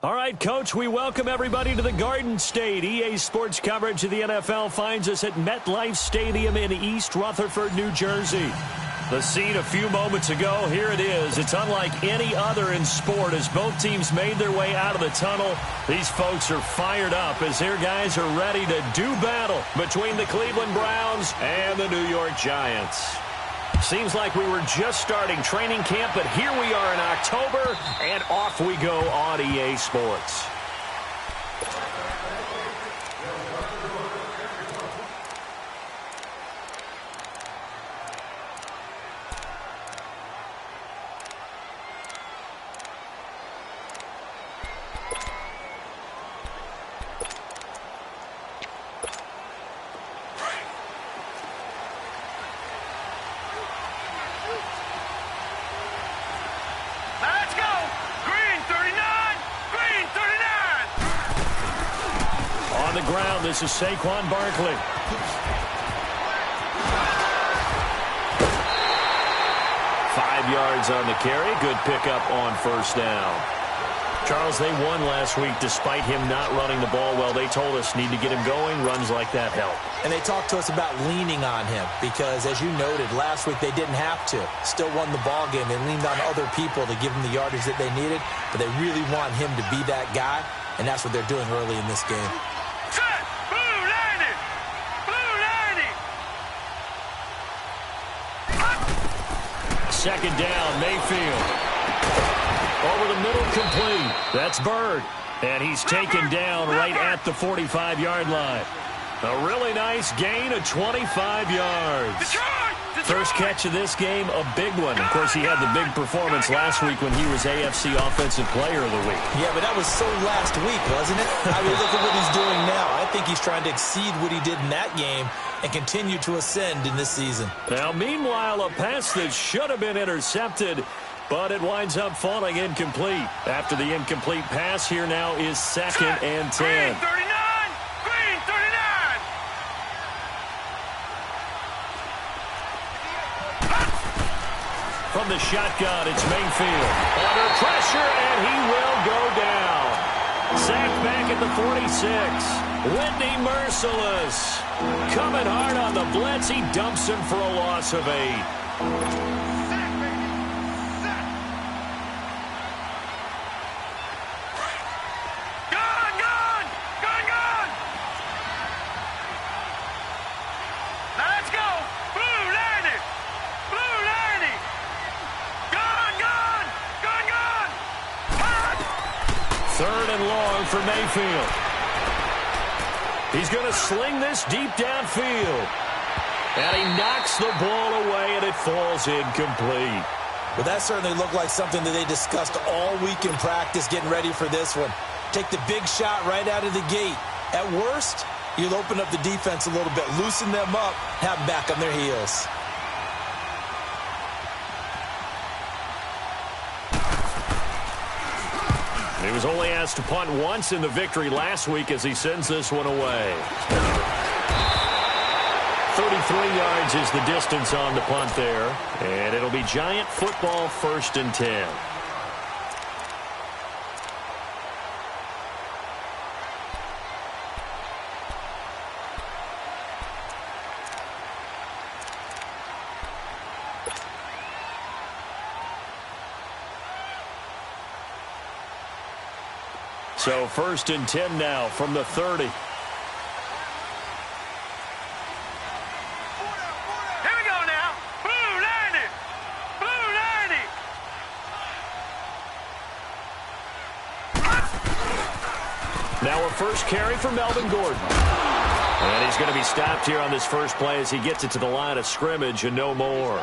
All right, Coach, we welcome everybody to the Garden State. EA Sports coverage of the NFL finds us at MetLife Stadium in East Rutherford, New Jersey. The scene a few moments ago, here it is. It's unlike any other in sport as both teams made their way out of the tunnel. These folks are fired up as their guys are ready to do battle between the Cleveland Browns and the New York Giants. Seems like we were just starting training camp, but here we are in October, and off we go on EA Sports. This is Saquon Barkley. 5 yards on the carry. Good pickup on first down. Charles, they won last week despite him not running the ball well. They told us need to get him going. Runs like that help. And they talked to us about leaning on him because, as you noted, last week they didn't have to. Still won the ball game. They leaned on other people to give them the yardage that they needed, but they really want him to be that guy, and that's what they're doing early in this game. Second down, Mayfield. Over the middle, complete. That's Bird. And he's taken down right at the 45-yard line. A really nice gain of 25 yards. First catch of this game, a big one. Of course, he had the big performance last week when he was AFC Offensive Player of the Week. Yeah, but that was so last week, wasn't it? I mean, look at what he's doing now. I think he's trying to exceed what he did in that game and continue to ascend in this season. Now, meanwhile, a pass that should have been intercepted, but it winds up falling incomplete. After the incomplete pass, here now is 2nd and 10. From the shotgun, it's Mayfield. Under pressure, and he will go down. Sacked back at the 46. Whitney merciless. Coming hard on the blitz. He dumps him for a loss of 8. Third and long for Mayfield. He's going to sling this deep downfield. And he knocks the ball away, and it falls incomplete. Well, that certainly looked like something that they discussed all week in practice getting ready for this one. Take the big shot right out of the gate. At worst, you'll open up the defense a little bit, loosen them up, have them back on their heels. He was only asked to punt once in the victory last week as he sends this one away. 33 yards is the distance on the punt there. And it'll be Giant football, 1st and 10. So 1st and 10 now from the 30. Here we go now. Blue 90. Blue 90. Now a first carry for Melvin Gordon. And he's going to be stopped here on this first play as he gets it to the line of scrimmage and no more.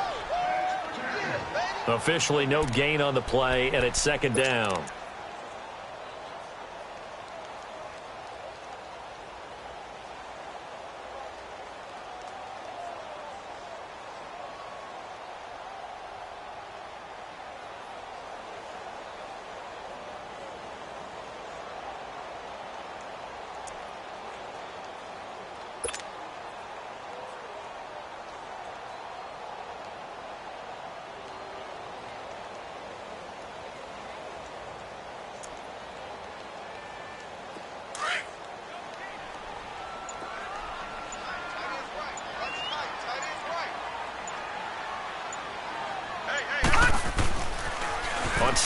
Officially no gain on the play, and it's 2nd down.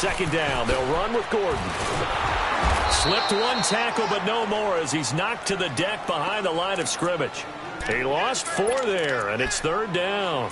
second down. They'll run with Gordon. Slipped one tackle, but no more as he's knocked to the deck behind the line of scrimmage. He lost 4 there, and it's third down.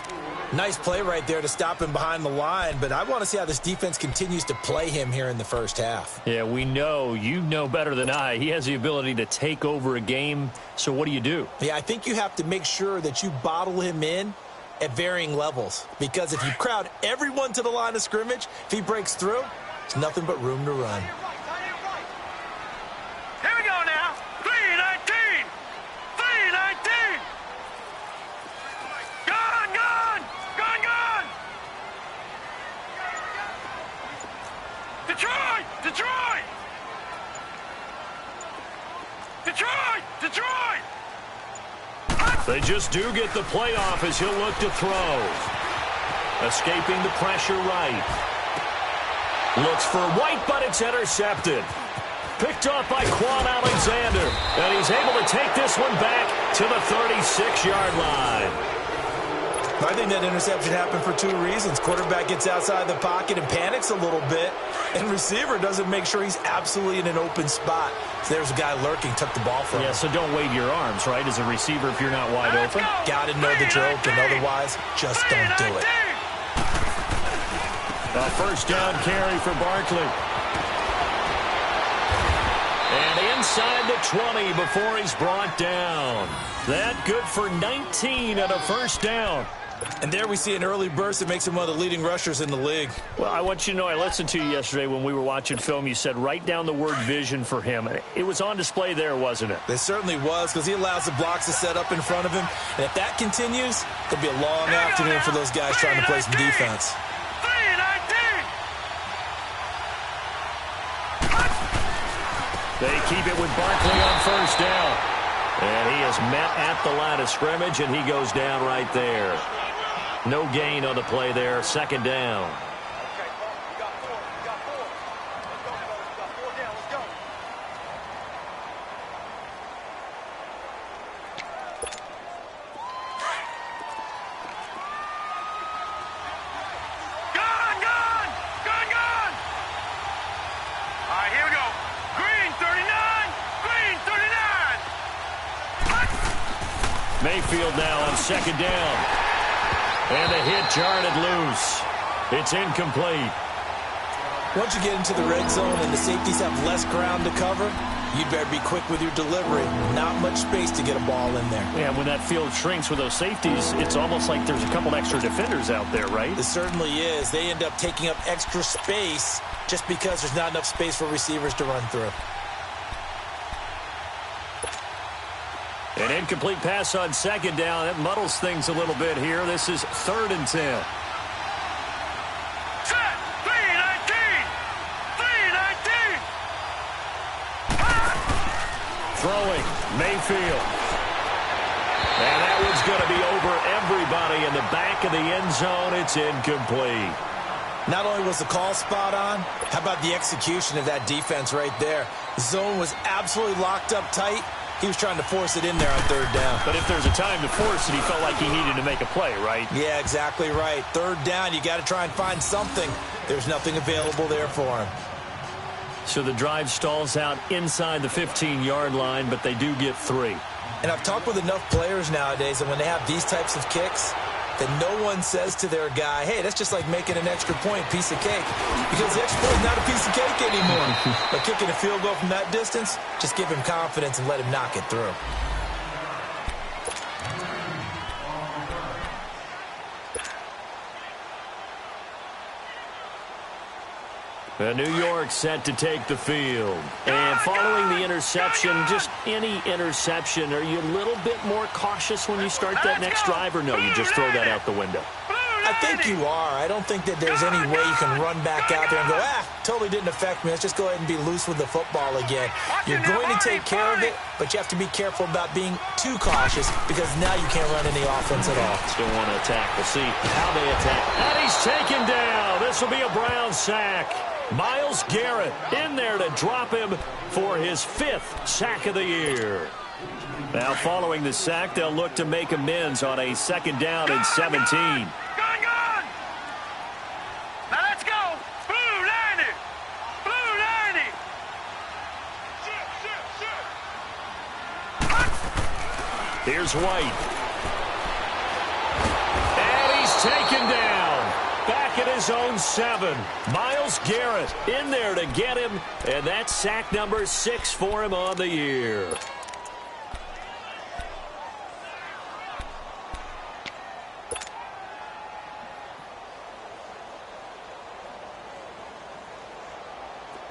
Nice play right there to stop him behind the line, but I want to see how this defense continues to play him here in the first half. Yeah, we know. You know better than I. He has the ability to take over a game, so what do you do? Yeah, I think you have to make sure that you bottle him in at varying levels, because if you crowd everyone to the line of scrimmage, if he breaks through, there's nothing but room to run. Here we go now. 3-19. 3-19. Gone, gone. Gone, gone. Detroit. Detroit. Detroit. Detroit. They just do get the playoff as he'll look to throw. Escaping the pressure right. Looks for White, but it's intercepted. Picked off by Quan Alexander. And he's able to take this one back to the 36-yard line. I think that interception happened for 2 reasons. Quarterback gets outside the pocket and panics a little bit, and receiver doesn't make sure he's absolutely in an open spot. So there's a guy lurking, took the ball from him. Yeah, so don't wave your arms, right, as a receiver if you're not wide open. Got to know the joke, and otherwise, just don't do it. A first down carry for Barkley. And inside the 20 before he's brought down. That good for 19 and a first down. And there we see an early burst that makes him one of the leading rushers in the league. Well, I want you to know I listened to you yesterday when we were watching film. You said write down the word vision for him. It was on display there, wasn't it? It certainly was, because he allows the blocks to set up in front of him. And if that continues, it'll be a long afternoon for those guys trying to play some defense. They keep it with Barkley on first down. And he is met at the line of scrimmage, and he goes down right there. No gain on the play there. Second down. Mayfield now on second down. And the hit jarred loose. It's incomplete. Once you get into the red zone and the safeties have less ground to cover, you'd better be quick with your delivery. Not much space to get a ball in there. Yeah, when that field shrinks with those safeties, it's almost like there's a couple extra defenders out there, right? It certainly is. They end up taking up extra space just because there's not enough space for receivers to run through. An incomplete pass on second down. That muddles things a little bit here. This is 3rd and 10. Set. 3-19. 3-19. Throwing. Mayfield. And that one's going to be over everybody in the back of the end zone. It's incomplete. Not only was the call spot on, how about the execution of that defense right there? The zone was absolutely locked up tight. He was trying to force it in there on 3rd down. But if there's a time to force it, he felt like he needed to make a play, right? Yeah, exactly right. 3rd down, you got to try and find something. There's nothing available there for him. So the drive stalls out inside the 15-yard line, but they do get 3. And I've talked with enough players nowadays, and when they have these types of kicks, that no one says to their guy, hey, that's just like making an extra point, piece of cake. Because the extra point is not a piece of cake anymore. But kicking a field goal from that distance, just give him confidence and let him knock it through. New York set to take the field. And following the interception, just any interception, are you a little bit more cautious when you start that next drive, or no, you just throw that out the window? I think you are. I don't think that there's any way you can run back out there and go, totally didn't affect me. Let's just go ahead and be loose with the football again. You're going to take care of it, but you have to be careful about being too cautious because now you can't run any offense at all. Still want to attack. We'll see how they attack. And he's taken down. This will be a Brown sack. Myles Garrett in there to drop him for his 5th sack of the year. Now following the sack, they'll look to make amends on a 2nd down and 17. Gone! Now let's go! Blue, line it! Here's White. And he's taken down. Back at his own 7. Myles Garrett in there to get him. And that's sack number 6 for him on the year.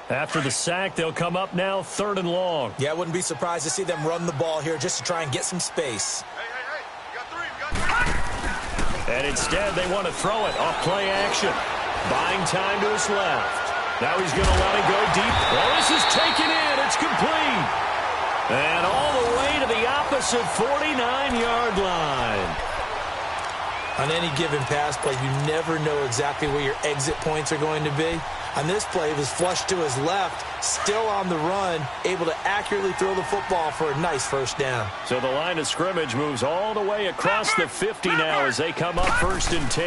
After the sack, they'll come up now 3rd and long. Yeah, I wouldn't be surprised to see them run the ball here just to try and get some space. Hey, you got 3, you got 3. And instead, they want to throw it off play action. Buying time to his left. Now he's going to let it go deep. Well, this is taken in. It's complete. And all the way to the opposite 49-yard line. On any given pass play, you never know exactly where your exit points are going to be. On this play, it was flushed to his left, still on the run, able to accurately throw the football for a nice first down. So the line of scrimmage moves all the way across the 50 now as they come up 1st and 10.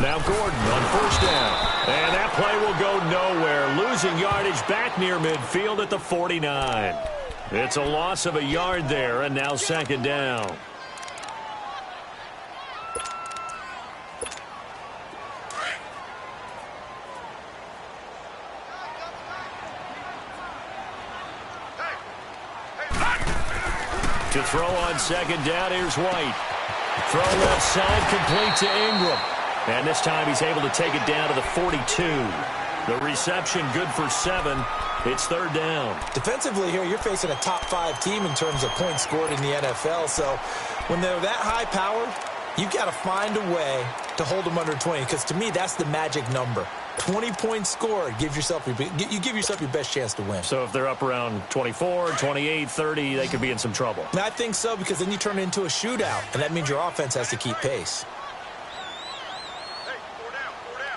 Now Gordon on 1st down. And that play will go nowhere, losing yardage back near midfield at the 49. It's a loss of a yard there, and now 2nd down. To throw on 2nd down, here's White. Throw left side, complete to Ingram. And this time he's able to take it down to the 42. The reception good for 7. It's 3rd down. Defensively here, you're facing a top 5 team in terms of points scored in the NFL. So when they're that high powered, you've got to find a way to hold them under 20. Because to me, that's the magic number. 20 points scored, you give yourself your best chance to win. So if they're up around 24, 28, 30, they could be in some trouble. And I think so, because then you turn it into a shootout, and that means your offense has to keep pace. Hey, 4 down, 4 down.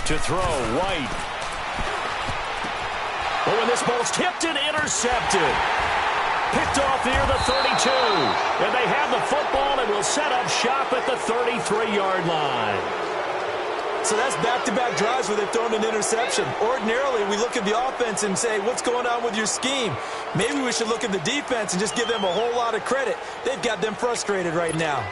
To throw, White. Oh, and this ball's tipped and intercepted. Picked off near the 32. And they have the football and will set up shop at the 33-yard line. So that's back-to-back drives where they've thrown an interception. Ordinarily, we look at the offense and say, what's going on with your scheme? Maybe we should look at the defense and just give them a whole lot of credit. They've got them frustrated right now.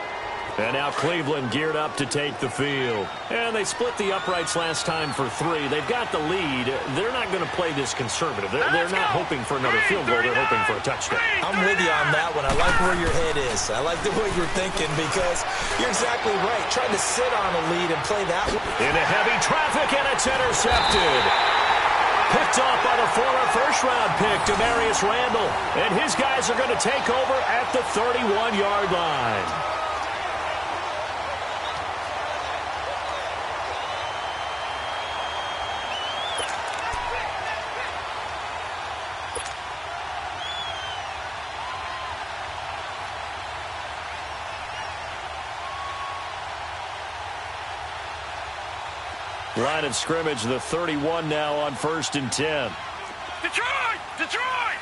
And now Cleveland geared up to take the field. And they split the uprights last time for 3. They've got the lead. They're not going to play this conservative. They're not hoping for another field goal. They're hoping for a touchdown. I'm with you on that one. I like where your head is. I like the way you're thinking, because you're exactly right. Trying to sit on a lead and play that one. Into heavy traffic, and it's intercepted. Picked off by the former first-round pick, Demarius Randall. And his guys are going to take over at the 31-yard line. Line of scrimmage, the 31 now on 1st and 10. Detroit! Detroit!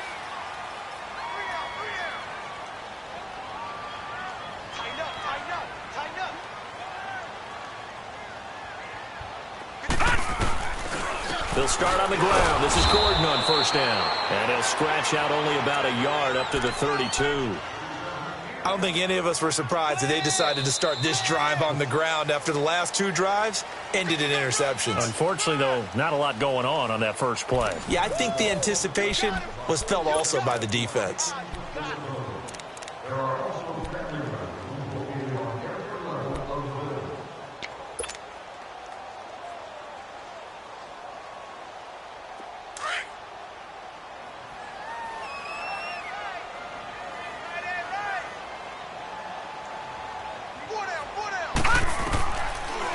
Tighten up, tighten up, tighten up. They'll start on the ground. This is Gordon on 1st down. And he'll scratch out only about a yard up to the 32. I don't think any of us were surprised that they decided to start this drive on the ground after the last 2 drives ended in interceptions. Unfortunately, though, not a lot going on that first play. Yeah, I think the anticipation was felt also by the defense.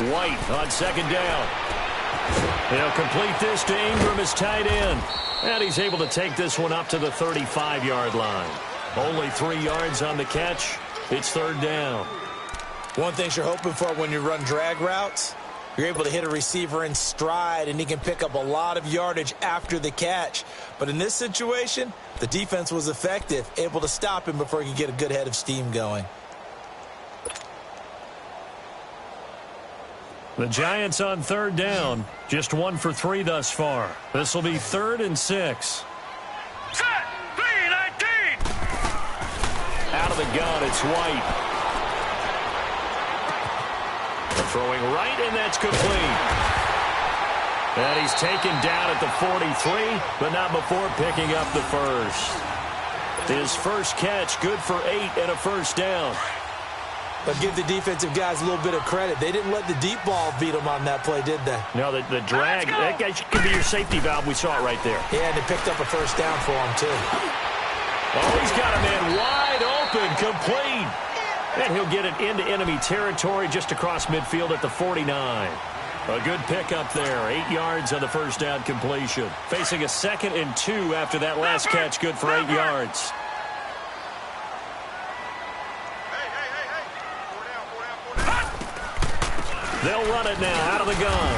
White on 2nd down. He'll complete this to Ingram as tight end. And he's able to take this one up to the 35-yard line. Only 3 yards on the catch. It's 3rd down. One thing you're hoping for when you run drag routes, you're able to hit a receiver in stride, and he can pick up a lot of yardage after the catch. But in this situation, the defense was effective, able to stop him before he could get a good head of steam going. The Giants on third down. Just 1 for 3 thus far. This will be 3rd and 6. Set. 3-19. Out of the gun, it's White. Throwing right, and that's complete. And he's taken down at the 43, but not before picking up the first. His first catch, good for 8 and a first down. But give the defensive guys a little bit of credit. They didn't let the deep ball beat them on that play, did they? No, the drag, that guy could be your safety valve. We saw it right there. Yeah, and they picked up a first down for him, too. Oh, he's got a man wide open, complete. And he'll get it into enemy territory just across midfield at the 49. A good pickup there. 8 yards on the first down completion. Facing a 2nd and 2 after that last catch. Good for 8 yards. They'll run it now out of the gun.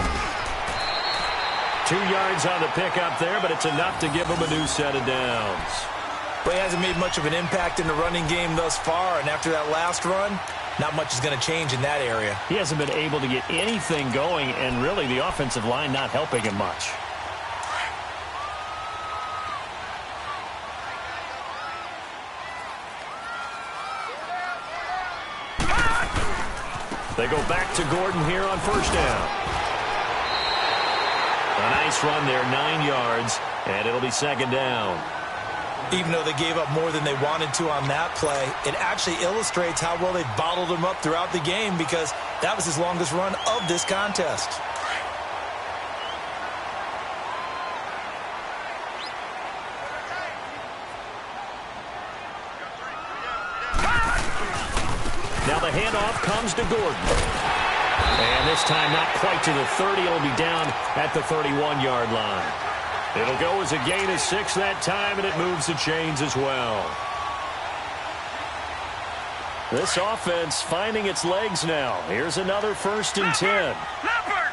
2 yards on the pickup there, but it's enough to give them a new set of downs. But he hasn't made much of an impact in the running game thus far, and after that last run, not much is going to change in that area. He hasn't been able to get anything going, and really the offensive line not helping him much. They go back to Gordon here on first down. A nice run there, 9 yards, and it'll be 2nd down. Even though they gave up more than they wanted to on that play, it actually illustrates how well they bottled him up throughout the game because that was his longest run of this contest. Now the handoff comes to Gordon. And this time not quite to the 30. It'll be down at the 31-yard line. It'll go as a gain of 6 that time, and it moves the chains as well. This offense finding its legs now. Here's another 1st and 10. Leopard.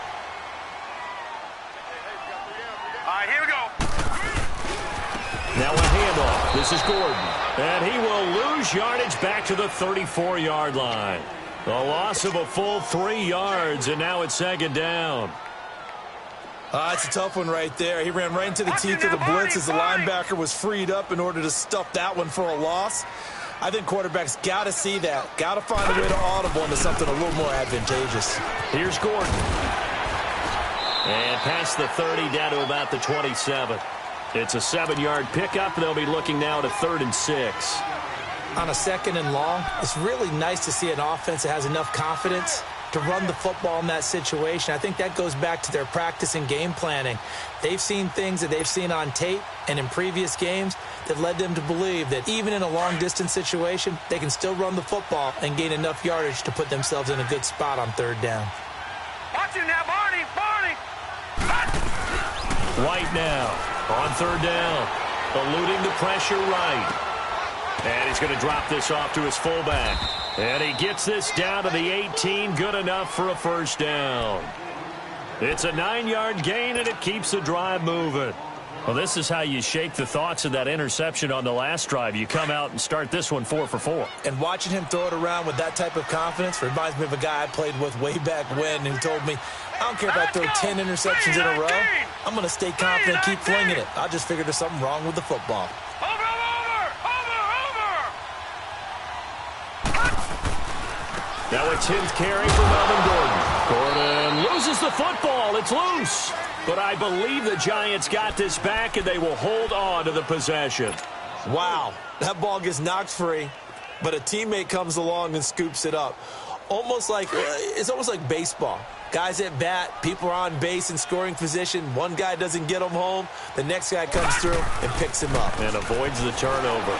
All right, here we go. Now a handoff. This is Gordon. And he will lose yardage back to the 34-yard line. The loss of a full 3 yards, and now it's 2nd down. It's a tough one right there. He ran right into the teeth of the blitz as the linebacker was freed up in order to stuff that one for a loss. I think quarterbacks got to see that. Got to find a way to audible into something a little more advantageous. Here's Gordon. And past the 30 down to about the 27. It's a 7-yard pickup. They'll be looking now to 3rd and 6. On a 2nd and long, it's really nice to see an offense that has enough confidence to run the football in that situation. I think that goes back to their practice and game planning. They've seen things that they've seen on tape and in previous games that led them to believe that even in a long-distance situation, they can still run the football and gain enough yardage to put themselves in a good spot on 3rd down. Watch it now, Barney. White now on 3rd down, eluding the pressure right. And he's going to drop this off to his fullback. And he gets this down to the 18, good enough for a 1st down. It's a 9-yard gain, and it keeps the drive moving. Well, this is how you shake the thoughts of that interception on the last drive. You come out and start this one 4 for 4. And watching him throw it around with that type of confidence reminds me of a guy I played with way back when who told me, I don't care if I throw 10 interceptions in a row. I'm going to stay confident, keep flinging it. I just figured there's something wrong with the football. Now a 10th carry for Melvin Gordon. Gordon loses the football. It's loose. But I believe the Giants got this back, and they will hold on to the possession. Wow, that ball gets knocked free, but a teammate comes along and scoops it up. It's almost like baseball. Guys at bat, people are on base in scoring position. One guy doesn't get him home. The next guy comes through and picks him up. And avoids the turnover.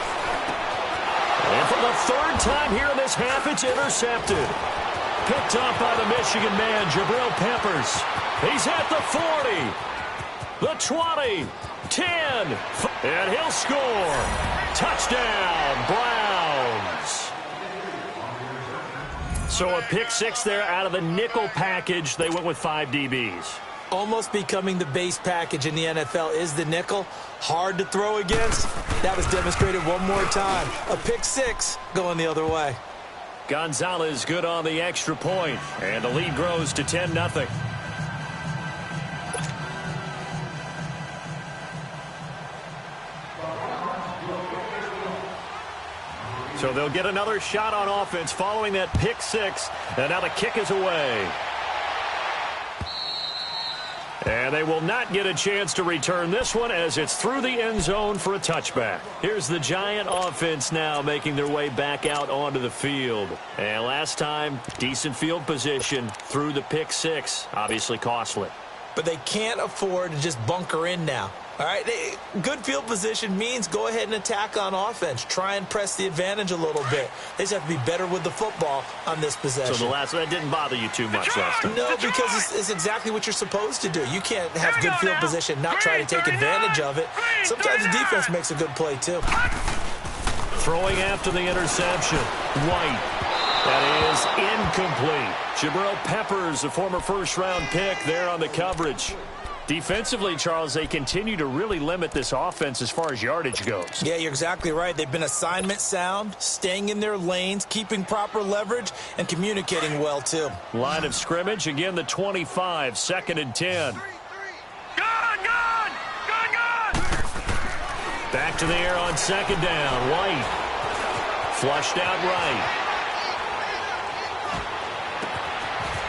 And for the 3rd time here in this half, it's intercepted. Picked up by the Michigan man, Jabril Peppers. He's at the 40, the 20, 10, and he'll score. Touchdown, Browns. So a pick 6 there out of the nickel package. They went with 5 DBs. Almost becoming the base package in the NFL is the nickel. Hard to throw against. That was demonstrated one more time. A pick 6 going the other way. Gonzalez good on the extra point, and the lead grows to 10-0. So they'll get another shot on offense following that pick six, and now the kick is away. And they will not get a chance to return this one as it's through the end zone for a touchback. Here's the Giant offense now making their way back out onto the field. And last time, decent field position through the pick six. Obviously costly. But they can't afford to just bunker in now. All right, good field position means go ahead and attack on offense. Try and press the advantage a little bit. They just have to be better with the football on this possession. So that didn't bother you too much last time? No, because it's exactly what you're supposed to do. You can't have good field position, not try to take advantage of it. Sometimes the defense makes a good play, too. Throwing after the interception. White. That is incomplete. Jabril Peppers, a former first-round pick, there on the coverage. Defensively, Charles, they continue to really limit this offense as far as yardage goes. Yeah, you're exactly right. They've been assignment sound, staying in their lanes, keeping proper leverage, and communicating well, too. Line of scrimmage, again the 25, 2nd and 10. Gone! Back to the air on 2nd down. White. Flushed out right.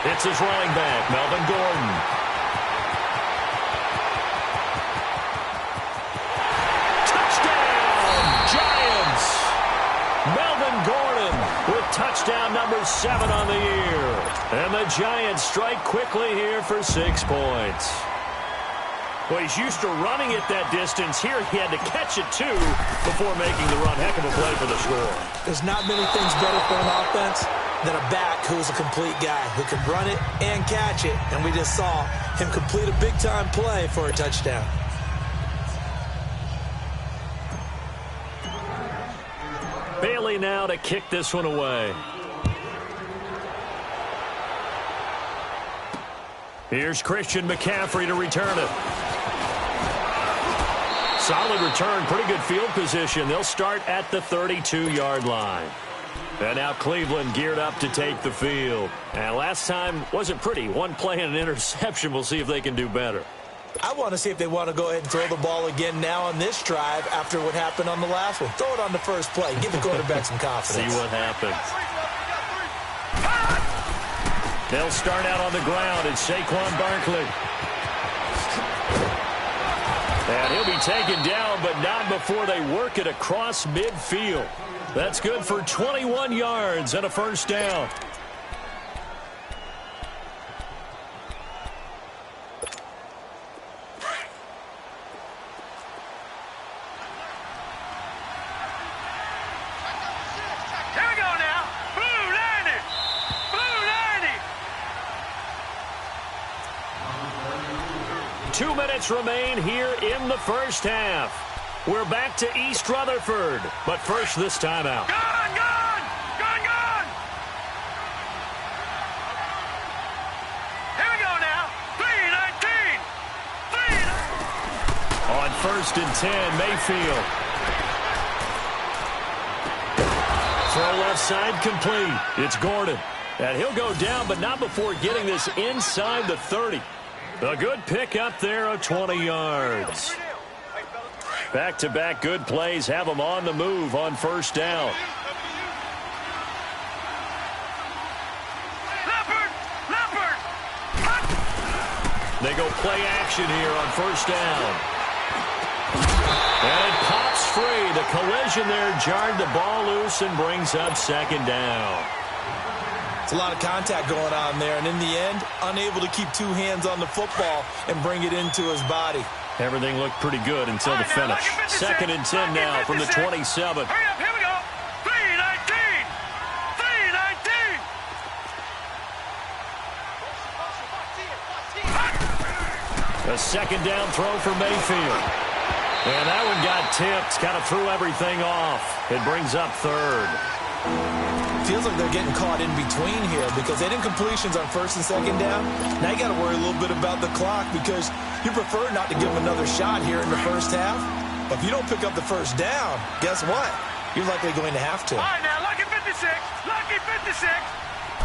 It's his running back, Melvin Gordon. Melvin Gordon with touchdown number 7 on the year. And the Giants strike quickly here for 6 points. Well, he's used to running it that distance. Here he had to catch it, too, before making the run. Heck of a play for the score. There's not many things better for an offense than a back who's a complete guy who can run it and catch it. And we just saw him complete a big-time play for a touchdown. Bailey now to kick this one away. Here's Christian McCaffrey to return it. Solid return, pretty good field position. They'll start at the 32-yard line. And now Cleveland geared up to take the field. And last time wasn't pretty. One play and an interception. We'll see if they can do better. I want to see if they want to go ahead and throw the ball again now on this drive after what happened on the last one. Throw it on the first play. Give the quarterback some confidence. See what happens. They'll start out on the ground. It's Saquon Barkley. And he'll be taken down, but not before they work it across midfield. That's good for 21 yards and a first down. Here we go now. Blue 90. Blue 90. 2 minutes remain here in the first half. We're back to East Rutherford, but first this timeout. Gone! Here we go now. 3-19. On 1st and 10, Mayfield. Throw left side complete. It's Gordon. And he'll go down, but not before getting this inside the 30. A good pick up there of 20 yards. Back-to-back good plays have them on the move on first down. Leopard. They go play action here on first down. And it pops free. The collision there jarred the ball loose and brings up 2nd down. It's a lot of contact going on there, and in the end, unable to keep 2 hands on the football and bring it into his body. Everything looked pretty good until the finish. 2nd and 10 now from the 27. Hurry up, here we go. 3-19. A 2nd down throw for Mayfield. And that one got tipped, kind of threw everything off. It brings up 3rd. Feels like they're getting caught in between here because they didn't completions on 1st and 2nd down. Now you got to worry a little bit about the clock because you prefer not to give them another shot here in the first half. But if you don't pick up the first down, guess what? You're likely going to have to. All right, now, look at 56. 56. Lucky 56.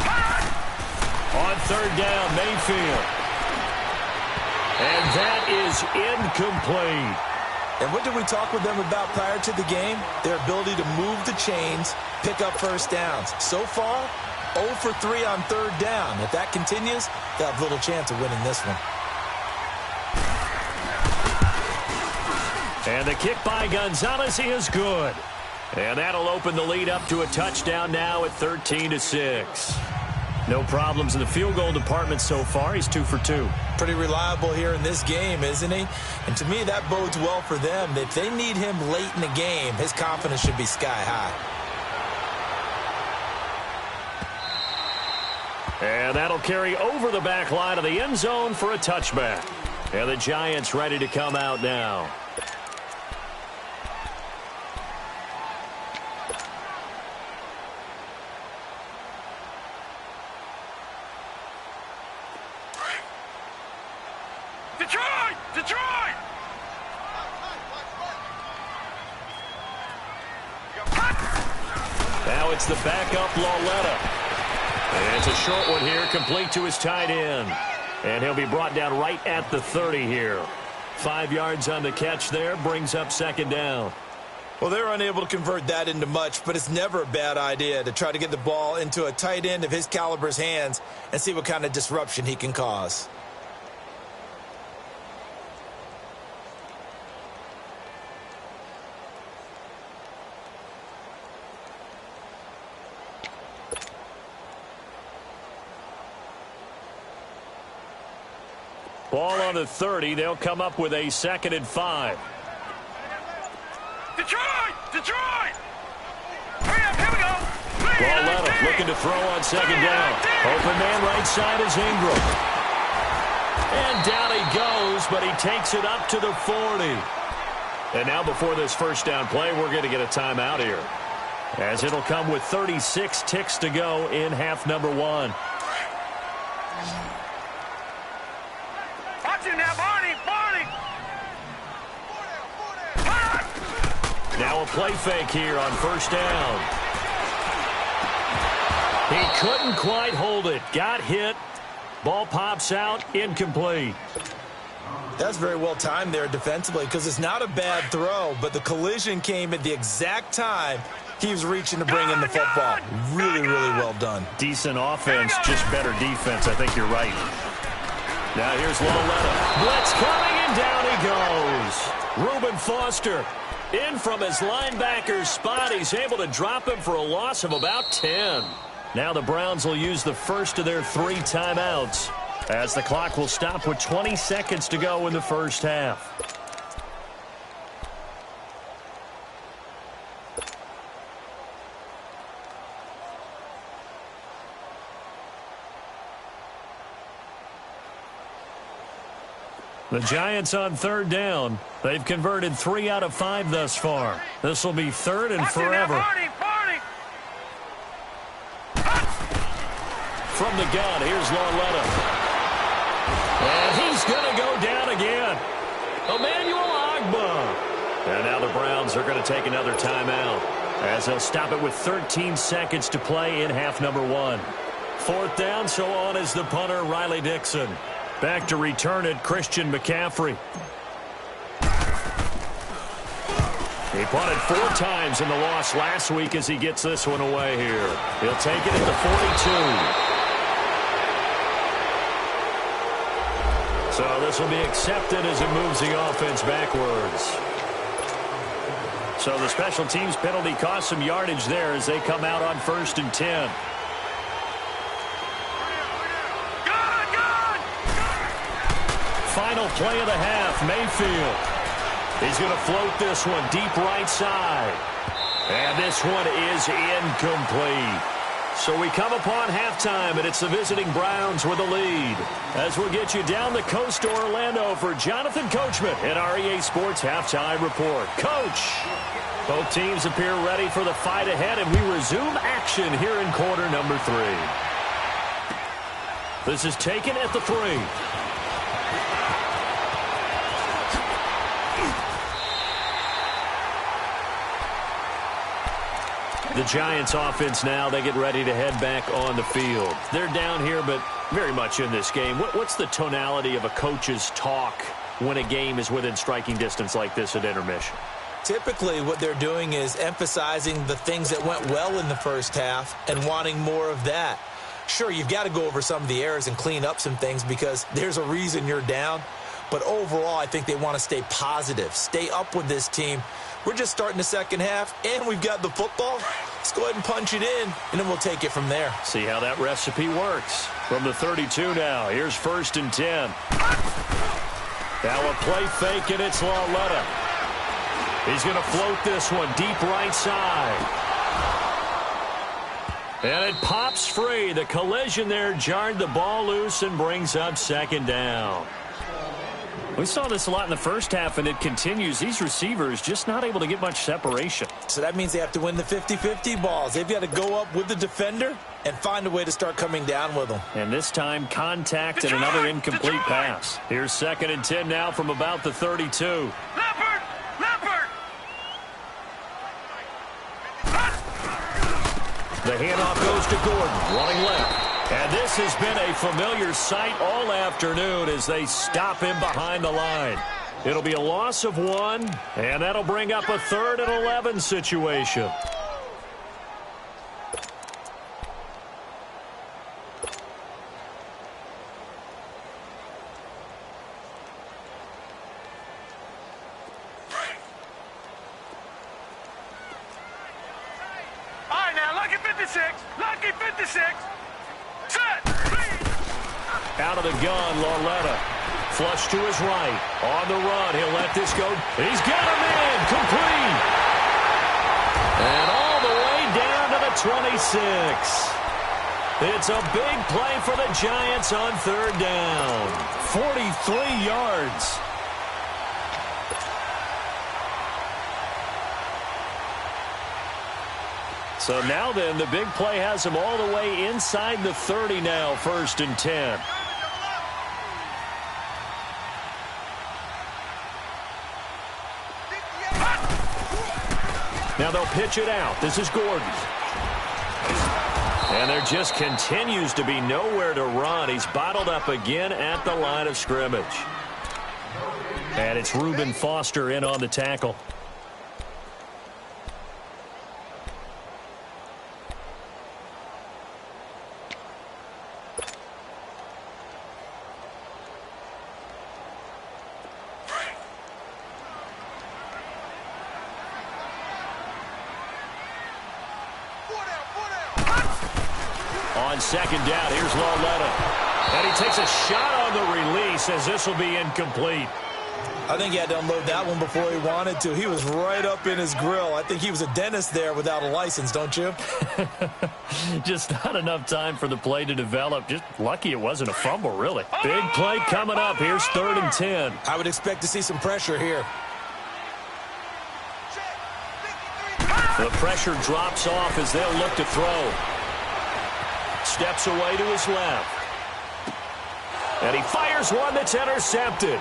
Hot. On third down, Mayfield. And that is incomplete. And what did we talk with them about prior to the game? Their ability to move the chains, pick up first downs. So far, 0 for 3 on third down. If that continues, they'll have little chance of winning this one. And the kick by Gonzalez is good. And that'll open the lead up to a touchdown now at 13-6. No problems in the field goal department so far. He's 2 for 2. Pretty reliable here in this game, isn't he? And to me, that bodes well for them. If they need him late in the game, his confidence should be sky high. And that'll carry over the back line of the end zone for a touchback. And the Giants ready to come out now. Detroit! Now it's the backup Lauletta. And it's a short one here, complete to his tight end. And he'll be brought down right at the 30 here. 5 yards on the catch there, brings up second down. Well, they're unable to convert that into much, but it's never a bad idea to try to get the ball into a tight end of his caliber's hands and see what kind of disruption he can cause. Ball on the 30. They'll come up with a 2nd and 5. Detroit! Hurry up, here we go. Lauletta looking to throw on second down. Open man right side is Ingram. And down he goes, but he takes it up to the 40. And now before this first down play, we're going to get a timeout here, as it'll come with 36 ticks to go in half number 1. Watch him now, Barney! Now a play fake here on first down. He couldn't quite hold it. Got hit. Ball pops out. Incomplete. That's very well timed there defensively, because it's not a bad throw, but the collision came at the exact time he was reaching to bring in the football. Really, really well done. Decent offense, just better defense. I think you're right. Now here's Lauletta. Blitz coming, and down he goes. Reuben Foster in from his linebacker's spot. He's able to drop him for a loss of about 10. Now the Browns will use the first of their 3 timeouts, as the clock will stop with 20 seconds to go in the first half. The Giants on third down. They've converted 3 out of 5 thus far. This will be 3rd and forever. Barney! From the gun, here's Lauletta. And he's going to go down again. Emmanuel Ogbah. And now the Browns are going to take another timeout, as they'll stop it with 13 seconds to play in half number 1. 4th down, so on is the punter, Riley Dixon. Back to return it, Christian McCaffrey. He punted 4 times in the loss last week as he gets this one away here. He'll take it at the 42. So this will be accepted as it moves the offense backwards. So the special teams penalty cost some yardage there as they come out on 1st and 10. Final play of the half, Mayfield. He's going to float this one deep right side. And this one is incomplete. So we come upon halftime, and it's the visiting Browns with the lead. As we'll get you down the coast to Orlando for Jonathan Coachman at our EA Sports Halftime Report. Coach, both teams appear ready for the fight ahead, and we resume action here in quarter number 3. This is taken at the 3. The Giants offense now, they get ready to head back on the field. They're down here, but very much in this game. What's the tonality of a coach's talk when a game is within striking distance like this at intermission? Typically, what they're doing is emphasizing the things that went well in the first half and wanting more of that. Sure, you've got to go over some of the errors and clean up some things because there's a reason you're down. But overall, I think they want to stay positive, stay up with this team. We're just starting the second half, and we've got the football. Let's go ahead and punch it in, and then we'll take it from there. See how that recipe works. From the 32 now, here's 1st and 10. Now a play fake, and it's Lauletta. He's going to float this one deep right side. And it pops free. The collision there jarred the ball loose and brings up 2nd down. We saw this a lot in the first half, and it continues. These receivers just not able to get much separation. So that means they have to win the 50-50 balls. They've got to go up with the defender and find a way to start coming down with them. And this time, contact and another incomplete pass. Here's 2nd and 10 now from about the 32. Leopard! Leopard! The handoff goes to Gordon, running left. And this has been a familiar sight all afternoon as they stop him behind the line. It'll be a loss of 1, and that'll bring up a 3rd and 11 situation. All right, now, lucky 56. Lucky 56. Set. Out of the gun, Lauletta. Flush to his right. On the run, he'll let this go. He's got him in. Complete. And all the way down to the 26. It's a big play for the Giants on 3rd down. 43 yards. So now then, the big play has him all the way inside the 30 now, 1st and 10. Now they'll pitch it out. This is Gordon. And there just continues to be nowhere to run. He's bottled up again at the line of scrimmage. And it's Reuben Foster in on the tackle. On 2nd down, here's Lauletta. And he takes a shot on the release as this will be incomplete. I think he had to unload that one before he wanted to. He was right up in his grill. I think he was a dentist there without a license, don't you? Just not enough time for the play to develop. Just lucky it wasn't a fumble, really. Big play coming up. Here's 3rd and 10. I would expect to see some pressure here. The pressure drops off as they'll look to throw. Steps away to his left. And he fires one that's intercepted.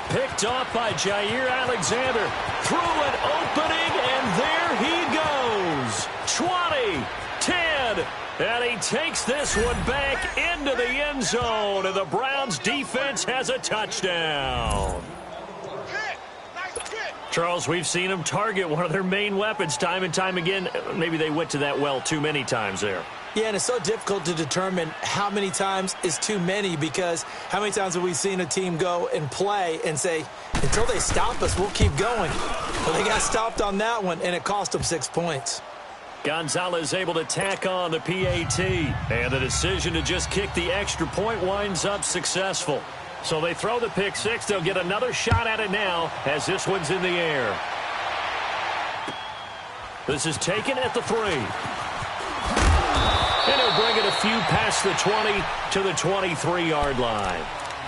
Picked off by Jair Alexander. Through an opening, and there he goes. 20, 10, and he takes this one back into the end zone, and the Browns defense has a touchdown. Charles, we've seen them target one of their main weapons time and time again. Maybe they went to that well too many times there. Yeah, and it's so difficult to determine how many times is too many, because how many times have we seen a team go and play and say, until they stop us, we'll keep going. Well, they got stopped on that one, and it cost them 6 points. Gonzalez able to tack on the PAT, and the decision to just kick the extra point winds up successful. So they throw the pick six. They'll get another shot at it now as this one's in the air. This is taken at the 3. And he'll bring it a few past the 20 to the 23-yard line.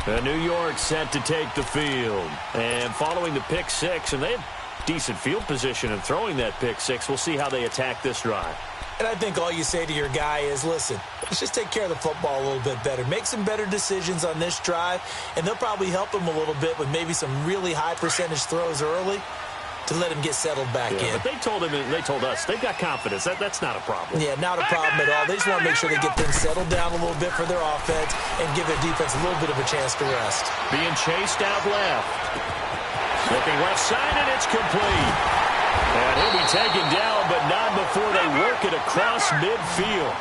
And New York set to take the field. And following the pick six, and they have decent field position in throwing that pick six. We'll see how they attack this drive. And I think all you say to your guy is, listen, let's just take care of the football a little bit better. Make some better decisions on this drive, and they'll probably help him a little bit with maybe some really high percentage throws early. to let him get settled back in. But they told us, they've got confidence. That's not a problem. Yeah, not a problem at all. They just want to make sure they get things settled down a little bit for their offense and give their defense a little bit of a chance to rest. Being chased out left. Looking left side, and it's complete. And he'll be taken down, but not before they work it across midfield.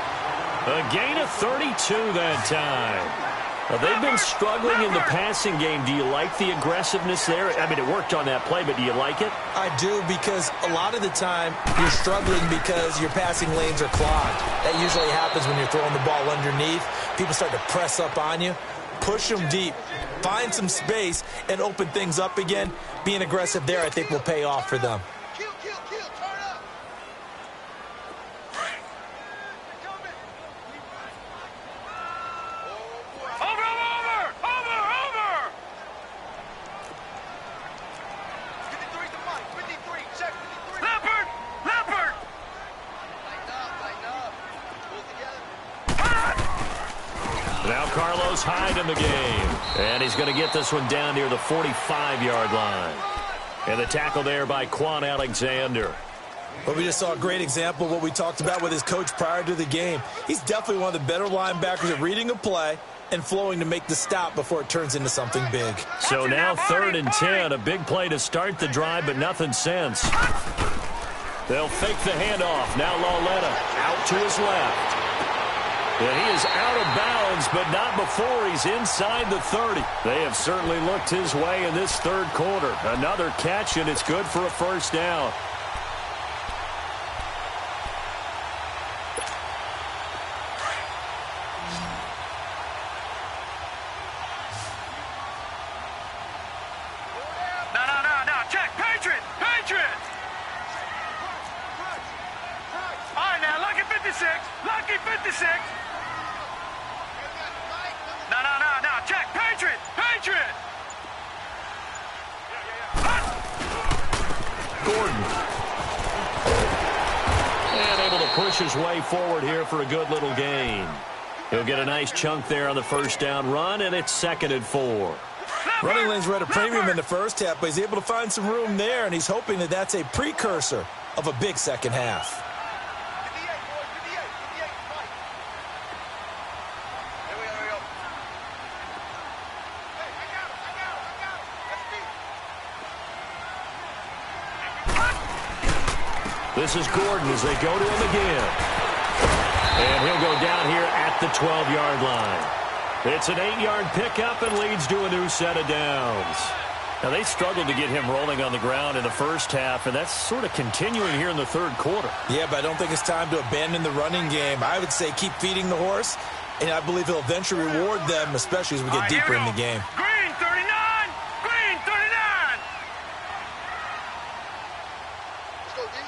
A gain of 32 that time. Well, they've been struggling in the passing game. Do you like the aggressiveness there? I mean, it worked on that play, but do you like it? I do, because a lot of the time you're struggling because your passing lanes are clogged. That usually happens when you're throwing the ball underneath. People start to press up on you. Push them deep. Find some space and open things up again. Being aggressive there, I think, will pay off for them. Hyde in the game. And he's going to get this one down near the 45-yard line. And the tackle there by Quan Alexander. Well, we just saw a great example of what we talked about with his coach prior to the game. He's definitely one of the better linebackers at reading a play and flowing to make the stop before it turns into something big. So now 3rd and 10, a big play to start the drive, but nothing since. They'll fake the handoff. Now Lauletta out to his left. And he is out of bounds, but not before he's inside the 30. They have certainly looked his way in this third quarter. Another catch, and it's good for a first down. No. Check. Patriot. All right, now, lucky 56. Lucky 56. No. Check. Patriot. Gordon. And able to push his way forward here for a good little gain. He'll get a nice chunk there on the first down run, and it's 2nd and 4. Running lanes were at a premium in the first half, but he's able to find some room there, and he's hoping that that's a precursor of a big second half. This is Gordon as they go to him again. And he'll go down here at the 12-yard line. It's an 8-yard pickup and leads to a new set of downs. Now, they struggled to get him rolling on the ground in the first half, and that's sort of continuing here in the third quarter. Yeah, but I don't think it's time to abandon the running game. I would say keep feeding the horse, and I believe he'll eventually reward them, especially as we get deeper in the game. Green 39. Green 39. Let's go, D.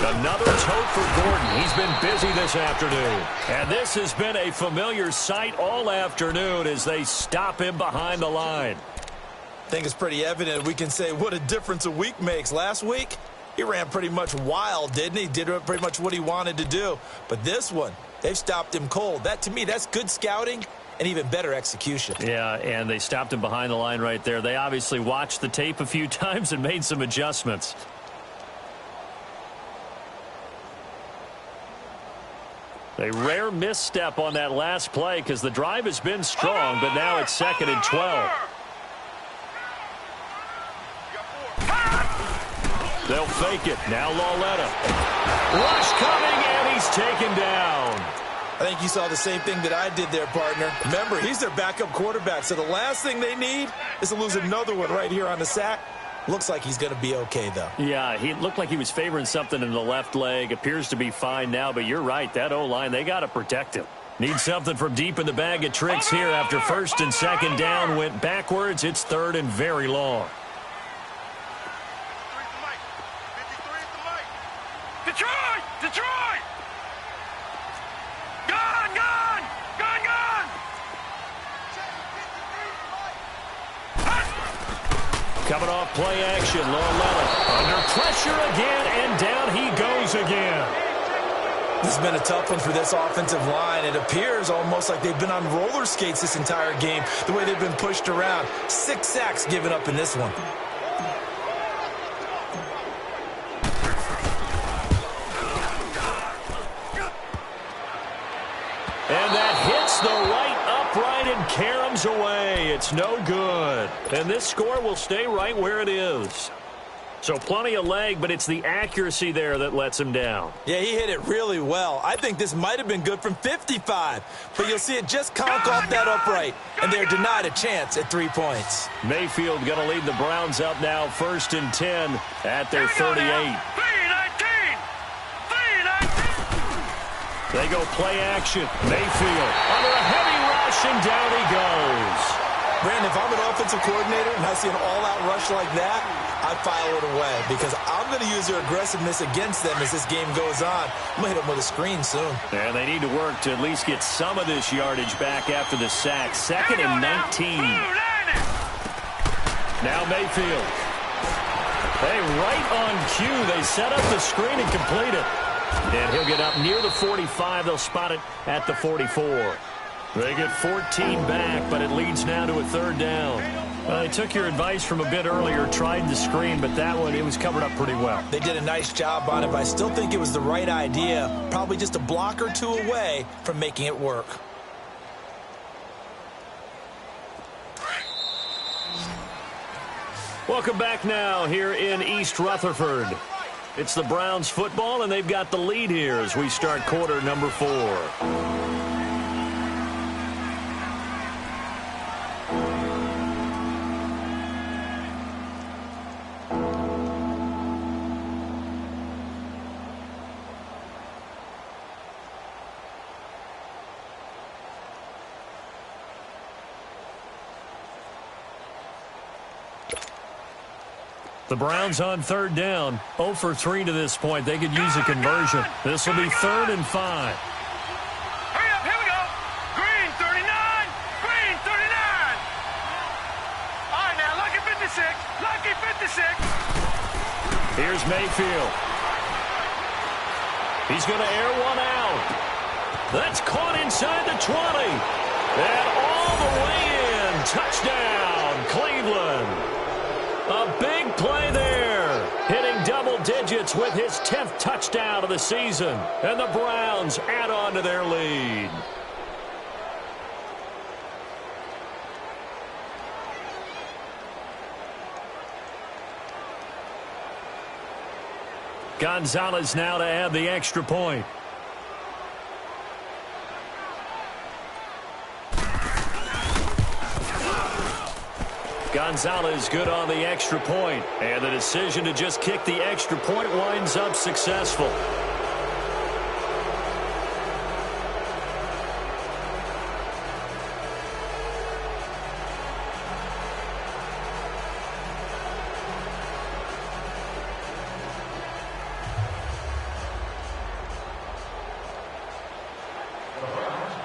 Another tote for Gordon. He's been busy this afternoon. And this has been a familiar sight all afternoon as they stop him behind the line. I think it's pretty evident. We can say what a difference a week makes. Last week, he ran pretty much wild, didn't he? Did pretty much what he wanted to do. But this one, they've stopped him cold. That, to me, that's good scouting and even better execution. Yeah, and they stopped him behind the line right there. They obviously watched the tape a few times and made some adjustments. A rare misstep on that last play because the drive has been strong, but now it's 2nd and 12. They'll fake it. Now Lauletta. Rush coming, and he's taken down. I think you saw the same thing that I did there, partner. Remember, he's their backup quarterback, so the last thing they need is to lose another one right here on the sack. Looks like he's going to be okay, though. Yeah, he looked like he was favoring something in the left leg. Appears to be fine now, but you're right. That O-line, they got to protect him. Need something from deep in the bag of tricks here after 1st and 2nd down. Went backwards. It's 3rd and very long. Detroit! Gone! Coming off play action, Lauletta under pressure again, and down he goes again. This has been a tough one for this offensive line. It appears almost like they've been on roller skates this entire game, the way they've been pushed around. 6 sacks given up in this one. And that hits the right upright and caroms away. It's no good. And this score will stay right where it is. So plenty of leg, but it's the accuracy there that lets him down. Yeah, he hit it really well. I think this might have been good from 55. But you'll see it just conk off that upright, and they're denied a chance at 3 points. Mayfield going to lead the Browns up now, 1st and 10 at their 38. They go play action. Mayfield under a heavy rush, and down he goes. Brandon, if I'm an offensive coordinator and I see an all-out rush like that, I file it away because I'm going to use their aggressiveness against them as this game goes on. I'm going to hit them with a screen soon. And they need to work to at least get some of this yardage back after the sack. 2nd and 19. Now Mayfield. Hey, right on cue. They set up the screen and complete it. And he'll get up near the 45. They'll spot it at the 44. They get 14 back, but it leads now to a 3rd down. Well, they took your advice from a bit earlier, tried the screen, but that one, it was covered up pretty well. They did a nice job on it, but I still think it was the right idea. Probably just a block or 2 away from making it work. Welcome back now here in East Rutherford. It's the Browns football, and they've got the lead here as we start quarter number 4. The Browns on 3rd down. 0 for 3 to this point. They could use a conversion. This will be 3rd and 5. Hurry up, here we go. Green 39. Green 39. All right, now, lucky 56. Lucky 56. Here's Mayfield. He's going to air one out. That's caught inside the 20. And all the way in. Touchdown, Cleveland. A big play there, hitting double digits with his 10th touchdown of the season. And the Browns add on to their lead. Gonzalez now to add the extra point. Gonzalez good on the extra point, and the decision to just kick the extra point winds up successful.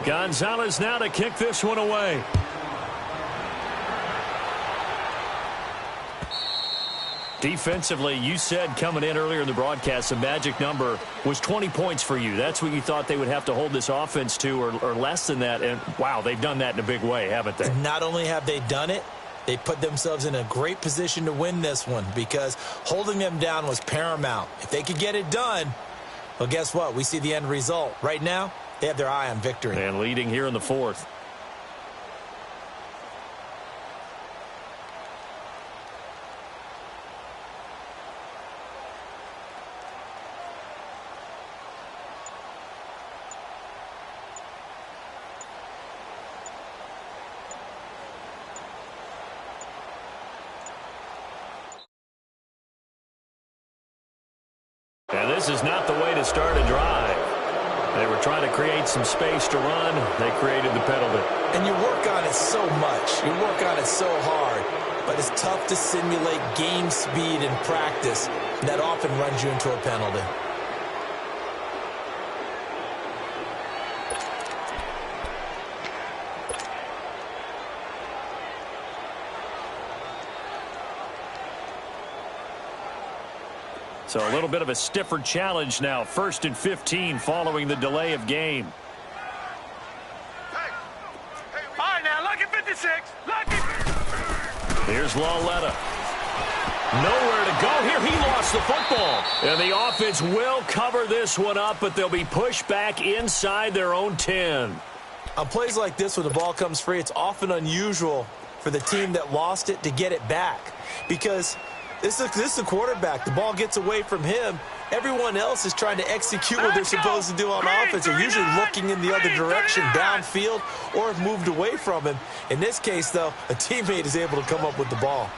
Gonzalez now to kick this one away. Defensively, you said coming in earlier in the broadcast, the magic number was 20 points for you. That's what you thought they would have to hold this offense to, or less than that. And, wow, they've done that in a big way, haven't they? Not only have they done it, they put themselves in a great position to win this one because holding them down was paramount. If they could get it done, well, guess what? We see the end result. Right now, they have their eye on victory. And leading here in the 4th. And this is not the way to start a drive. They were trying to create some space to run. They created the penalty. And you work on it so much. You work on it so hard. But it's tough to simulate game speed in practice. And that often runs you into a penalty. So a little bit of a stiffer challenge now. 1st and 15 following the delay of game. All right, now, lucky 56. Lucky. Here's Lauletta. Nowhere to go here. He lost the football. And the offense will cover this one up, but they'll be pushed back inside their own 10. On plays like this, when the ball comes free, it's often unusual for the team that lost it to get it back. Because this is the quarterback. The ball gets away from him. Everyone else is trying to execute what they're supposed to do on offense. They're usually looking in the other direction, downfield, or have moved away from him. In this case, though, a teammate is able to come up with the ball.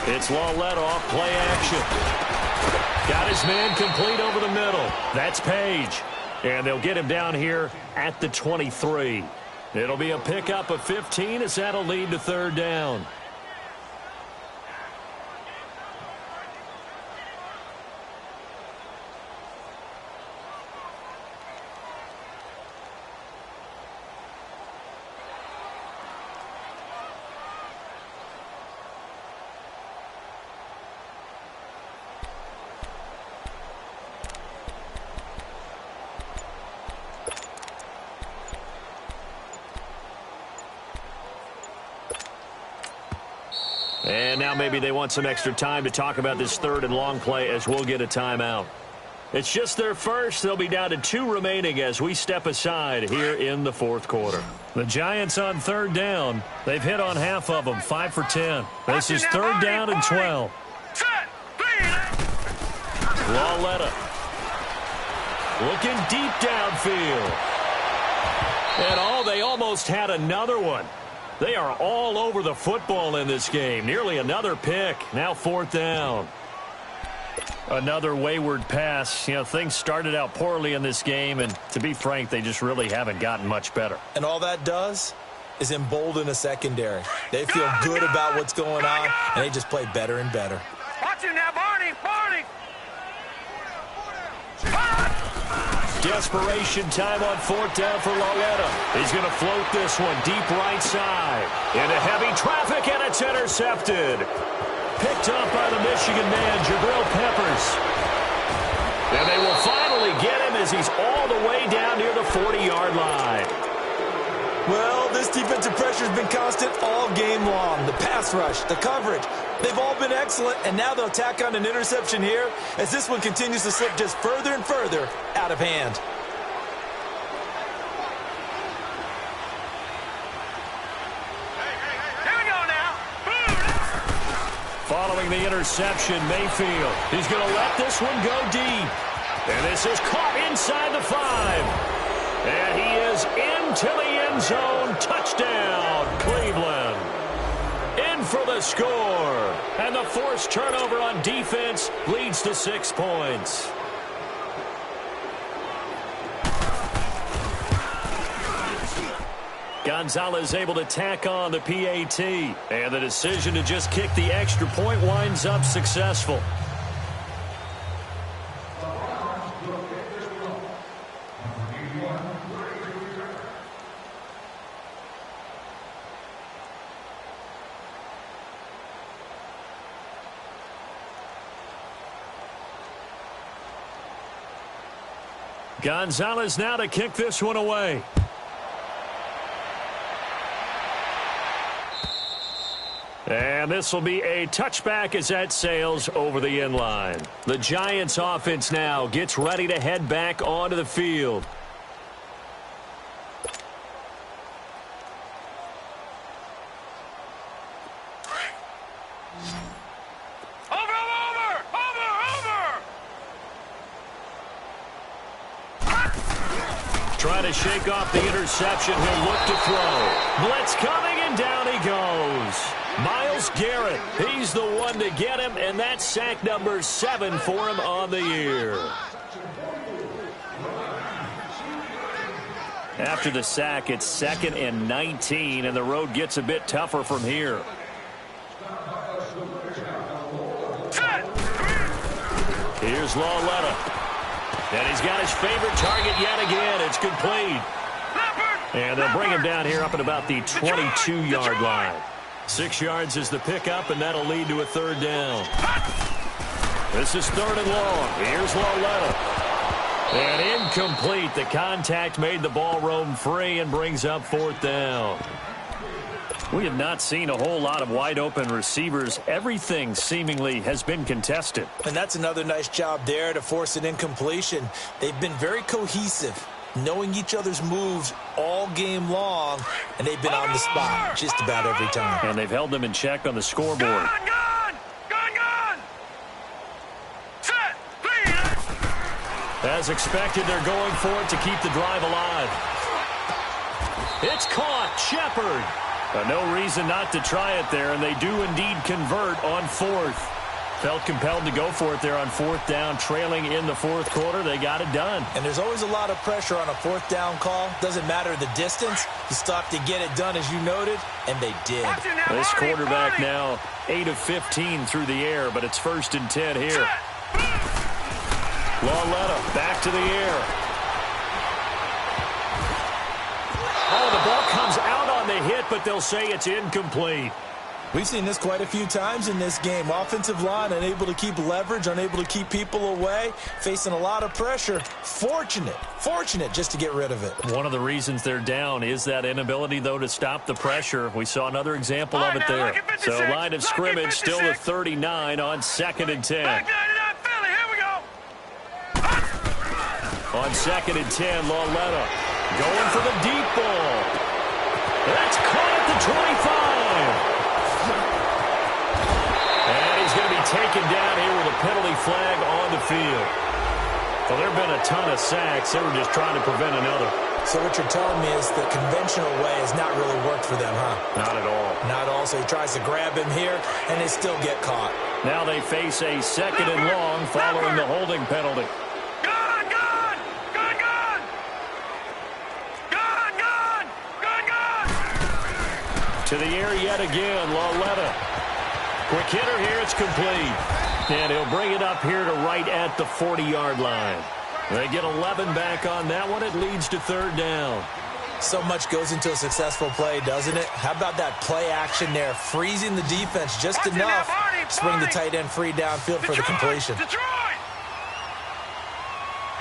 It's Lauletta off play action. Got his man complete over the middle. That's Page. And they'll get him down here at the 23. It'll be a pickup of 15 as that'll lead to 3rd down. And now maybe they want some extra time to talk about this 3rd and long play as we'll get a timeout. It's just their first. They'll be down to 2 remaining as we step aside here in the 4th quarter. The Giants on 3rd down. They've hit on half of them, 5 for 10. This is 3rd down and 12. Lauletta looking deep downfield. And they almost had another one. They are all over the football in this game. Nearly another pick. Now 4th down. Another wayward pass. You know, things started out poorly in this game, and to be frank, they just really haven't gotten much better. And all that does is embolden a secondary. They feel good about what's going on, and they just play better and better. Watch him now, Barney. Barney. Desperation time on 4th down for Lauletta. He's going to float this one deep right side. Into heavy traffic, and it's intercepted. Picked up by the Michigan man, Jabril Peppers. And they will finally get him as he's all the way down near the 40-yard line. Well, this defensive pressure has been constant all game long. The pass rush, the coverage, they've all been excellent, and now they'll tack on an interception here as this one continues to slip just further and further out of hand. Here we go now. Following the interception, Mayfield. He's going to let this one go deep. And this is caught inside the 5. And he is into the end zone. Touchdown, Cleveland. In for the score. And the forced turnover on defense leads to 6 points. Gonzalez able to tack on the PAT. And the decision to just kick the extra point winds up successful. Gonzalez now to kick this one away. And this will be a touchback as that sails over the end line. The Giants offense now gets ready to head back onto the field. Trying to shake off the interception. He'll look to throw. Blitz coming, and down he goes. Myles Garrett, he's the one to get him, and that's sack number 7 for him on the year. After the sack, it's 2nd and 19, and the road gets a bit tougher from here. Here's Lauletta. And he's got his favorite target yet again. It's complete. And they'll bring him down here up at about the 22-yard line. 6 yards is the pickup, and that'll lead to a third down. This is third and long. Here's Lauletta. And incomplete. The contact made the ball roam free and brings up fourth down. We have not seen a whole lot of wide-open receivers. Everything seemingly has been contested. And that's another nice job there to force an incompletion. They've been very cohesive, knowing each other's moves all game long, and they've been on the spot just about every time. And they've held them in check on the scoreboard. Gun! Set! Clean! As expected, they're going for it to keep the drive alive. It's caught. Shepard. No reason not to try it there, and they do indeed convert on fourth. Felt compelled to go for it there on fourth down, trailing in the fourth quarter. They got it done. And there's always a lot of pressure on a fourth down call. Doesn't matter the distance. You stop to get it done, as you noted, and they did. This quarterback now 8 of 15 through the air, but it's 1st and 10 here. Lauletta back to the air. Oh, the ball comes out on the hit, but they'll say it's incomplete. We've seen this quite a few times in this game. Offensive line unable to keep leverage, unable to keep people away, facing a lot of pressure. Fortunate just to get rid of it. One of the reasons they're down is that inability, though, to stop the pressure. We saw another example of it there. So line of scrimmage still to 39 on 2nd and 10. On 2nd and 10, Lauletta going for the deep ball. That's caught at the 25. And he's going to be taken down here with a penalty flag on the field. Well, there have been a ton of sacks. They were just trying to prevent another. So what you're telling me is the conventional way has not really worked for them, huh? Not at all. Not at all. So he tries to grab him here, and they still get caught. Now they face a 2nd and long following the holding penalty. To the air yet again, Lauletta. Quick hitter here, it's complete. And he'll bring it up here to right at the 40-yard line. They get 11 back on that one. It leads to third down. So much goes into a successful play, doesn't it? How about that play action there, freezing the defense just enough to bring the tight end free downfield for the completion. Here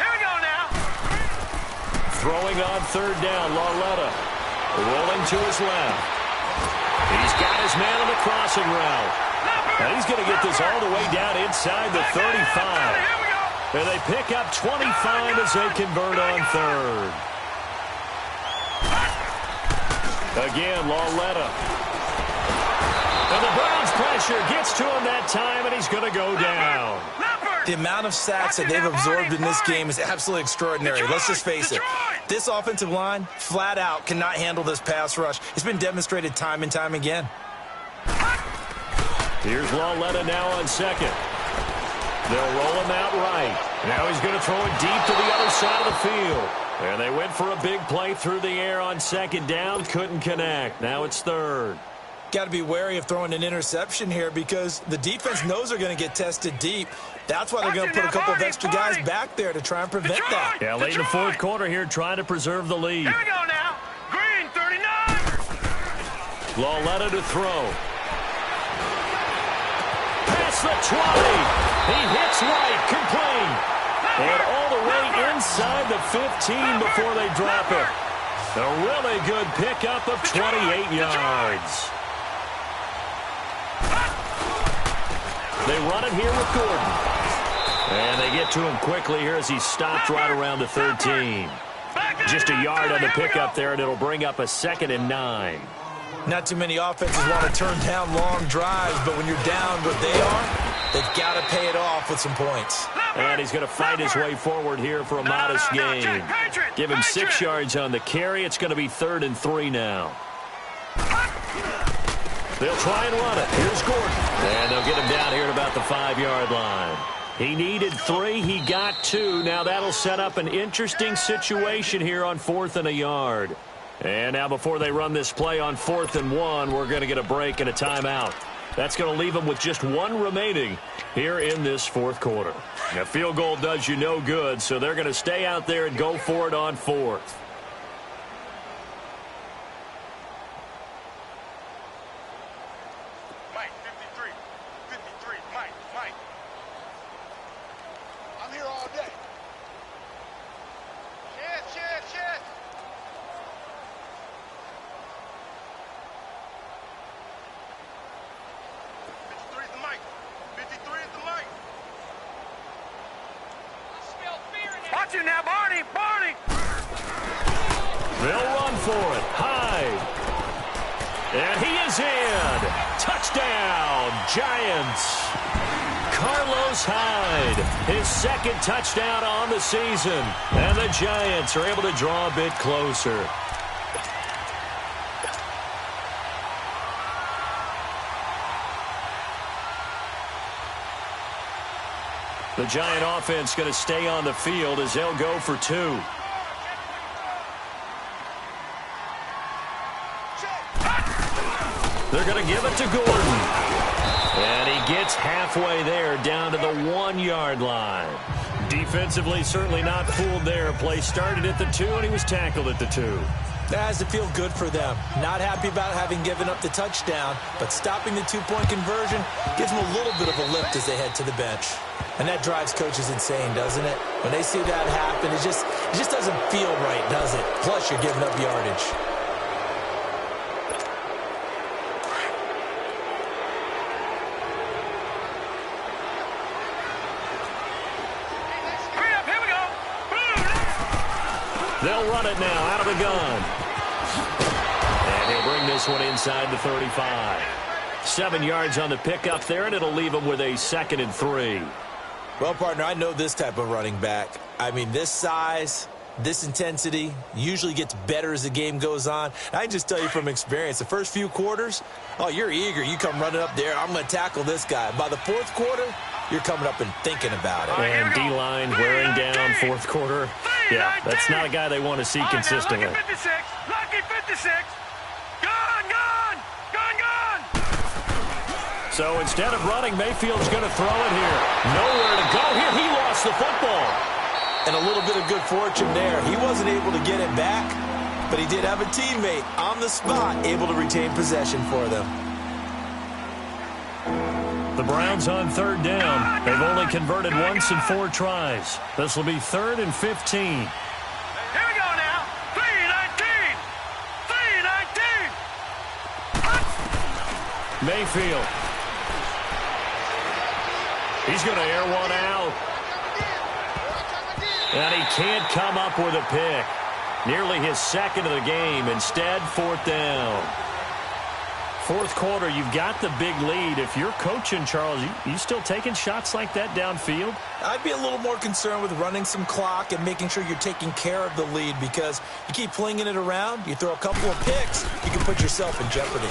we go now. Throwing on third down, Lauletta. Rolling to his left. He's got his man on the crossing route. And he's going to get this all the way down inside the 35. And they pick up 25 as they convert on third. Again, Lauletta. And the Browns pressure gets to him that time, and he's going to go down. The amount of sacks that they've absorbed in this game is absolutely extraordinary. Let's just face it. This offensive line, flat out, cannot handle this pass rush. It's been demonstrated time and time again. Here's Lauletta now on second. They'll roll him out right. Now he's going to throw it deep to the other side of the field. And they went for a big play through the air on second down. Couldn't connect. Now it's third. Got to be wary of throwing an interception here because the defense knows they're going to get tested deep. That's why they're going to put a couple of extra guys back there to try and prevent that. Yeah, late in the fourth quarter here, trying to preserve the lead. Here we go now. Green, 39. Lauletta to throw. Past the 20. He hits right, complete. And all the way inside the 15 before they drop it. A really good pickup of 28 yards. They run it here with Gordon. And they get to him quickly here as he stopped right around the 13. Just a yard on the pickup there, and it'll bring up a 2nd and 9. Not too many offenses want to turn down long drives, but when you're down what they are, they've got to pay it off with some points. And he's going to fight his way forward here for a modest gain. Give him 6 yards on the carry. It's going to be 3rd and 3 now. They'll try and run it. Here's Gordon. And they'll get him down here at about the 5-yard line. He needed 3. He got 2. Now that'll set up an interesting situation here on 4th and a yard. And now before they run this play on 4th and 1, we're going to get a break and a timeout. That's going to leave them with just 1 remaining here in this fourth quarter. Now, field goal does you no good, so they're going to stay out there and go for it on 4th. Watch it now, Barney. Barney. They'll run for it. Hyde. And he is in. Touchdown, Giants. Carlos Hyde, his second touchdown on the season. And the Giants are able to draw a bit closer. The Giant offense going to stay on the field as they'll go for 2. They're going to give it to Gordon. And he gets halfway there down to the 1-yard line. Defensively, certainly not fooled there. Play started at the 2, and he was tackled at the 2. That has to feel good for them. Not happy about having given up the touchdown, but stopping the 2-point conversion gives them a little bit of a lift as they head to the bench. And that drives coaches insane, doesn't it? When they see that happen, it just doesn't feel right, does it? Plus, you're giving up yardage. They'll run it now out of the gun. And he'll bring this one inside the 35. 7 yards on the pickup there, and it'll leave him with a 2nd and 3. Well, partner, I know this type of running back. I mean, this size, this intensity usually gets better as the game goes on. I can just tell you from experience, the first few quarters, oh, you're eager. You come running up there, I'm going to tackle this guy. By the 4th quarter, you're coming up and thinking about it. And D-line wearing down 4th quarter. Yeah, that's not a guy they want to see consistently. Lucky 56. Lucky 56. Gone, gone. Gone, gone. So instead of running, Mayfield's going to throw it here. Nowhere to go here. He lost the football. And a little bit of good fortune there. He wasn't able to get it back, but he did have a teammate on the spot able to retain possession for them. The Browns on 3rd down. They've only converted once in 4 tries. This will be 3rd and 15. Here we go now. 3-19. 3-19. Mayfield. He's going to air one out. And he can't come up with a pick. Nearly his 2nd of the game. Instead, 4th down. 4th quarter, you've got the big lead. If you're coaching, Charles, you still taking shots like that downfield? I'd be a little more concerned with running some clock and making sure you're taking care of the lead, because you keep flinging it around, you throw a couple of picks, you can put yourself in jeopardy.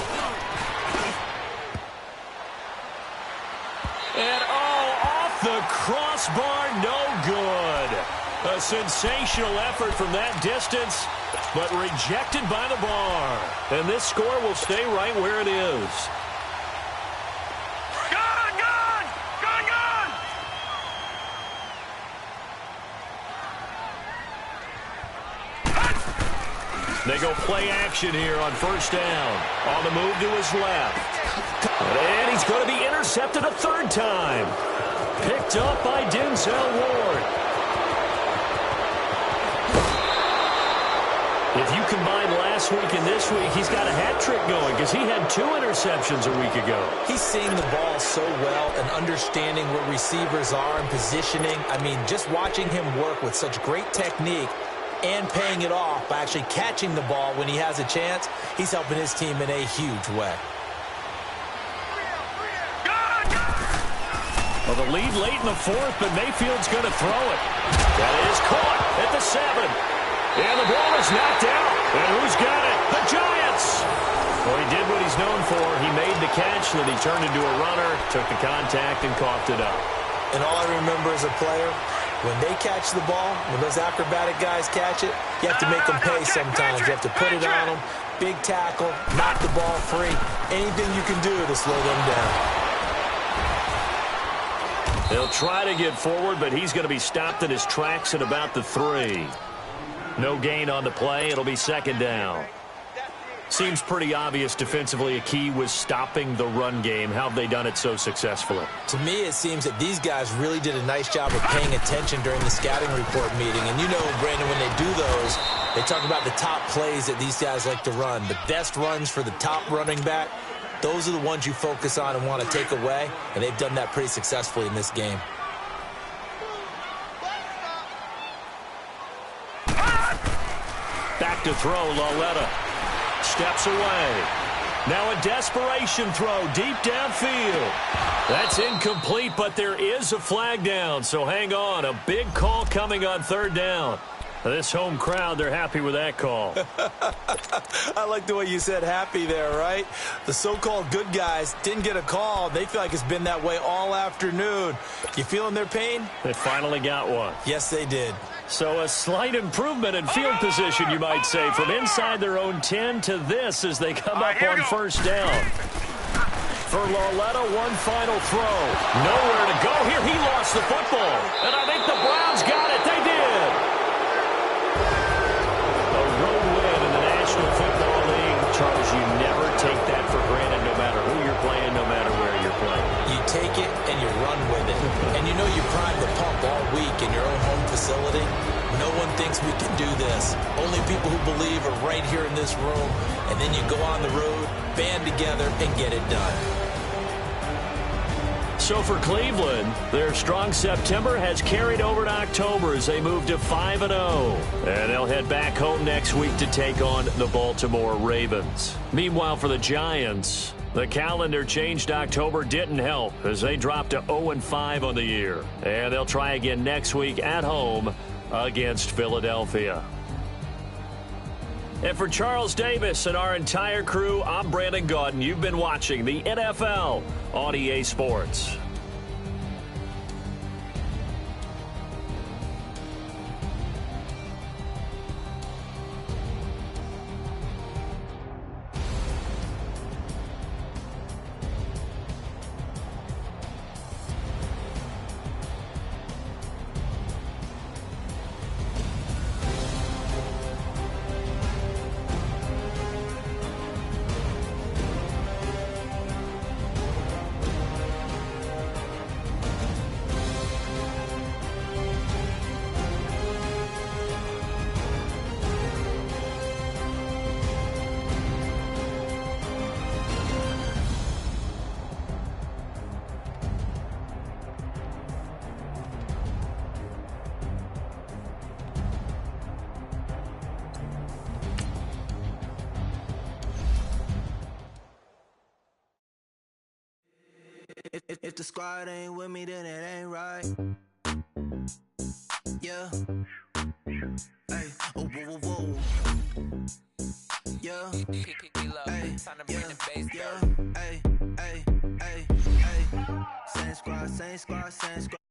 And, off the crossbar, no good. A sensational effort from that distance, but rejected by the bar. And this score will stay right where it is. Gone, gone. Gone, gone. They go play action here on 1st down. On the move to his left. And he's going to be intercepted a 3rd time. Picked up by Denzel Ward. If you combine last week and this week, he's got a hat trick going because he had 2 interceptions a week ago. He's seeing the ball so well and understanding where receivers are and positioning. I mean, just watching him work with such great technique and paying it off by actually catching the ball when he has a chance, he's helping his team in a huge way. Well, the lead late in the 4th, but Mayfield's going to throw it. That is caught at the 7. And the ball is knocked out. And who's got it? The Giants. Well, he did what he's known for. He made the catch, then he turned into a runner, took the contact, and coughed it up. And all I remember as a player, when they catch the ball, when those acrobatic guys catch it, you have to make them pay sometimes. You have to put it on them, big tackle, knock the ball free, anything you can do to slow them down. They'll try to get forward, but he's going to be stopped in his tracks at about the 3. No gain on the play. It'll be 2nd down. Seems pretty obvious defensively a key was stopping the run game. How have they done it so successfully? To me, it seems that these guys really did a nice job of paying attention during the scouting report meeting. And you know, Brandon, when they do those, they talk about the top plays that these guys like to run. The best runs for the top running back. Those are the ones you focus on and want to take away, and they've done that pretty successfully in this game. to throw. Lauletta steps away. Now a desperation throw deep downfield. That's incomplete, but there is a flag down, so hang on. A big call coming on third down. This home crowd, they're happy with that call. I like the way you said happy there, right? The so-called good guys didn't get a call. They feel like it's been that way all afternoon. You feeling their pain? They finally got one. Yes, they did. So a slight improvement in field position, you might say, from inside their own 10 to this as they come up on first down. For Lauletta, one final throw. Nowhere to go here. He lost the football. And I think the Browns got it. They did. A road win in the National Football League. Charles, you never take that for granted no matter who you're playing, no matter where you're playing. You take it and you run with it. And you know you prime the pump all week in your own home facility. No one thinks we can do this. Only people who believe are right here in this room. And then you go on the road, band together, and get it done. So for Cleveland, their strong September has carried over to October as they move to 5-0. And they'll head back home next week to take on the Baltimore Ravens. Meanwhile, for the Giants, the calendar changed. October didn't help as they dropped to 0-5 on the year. And they'll try again next week at home against Philadelphia. And for Charles Davis and our entire crew, I'm Brandon Gaudin. You've been watching the NFL on EA Sports. If the squad ain't with me, then it ain't right. Yeah. Hey. Oh, whoa, whoa, whoa. Yeah. Hey. Yeah. Hey. Hey. Hey. Hey. Same squad, same squad, same squad.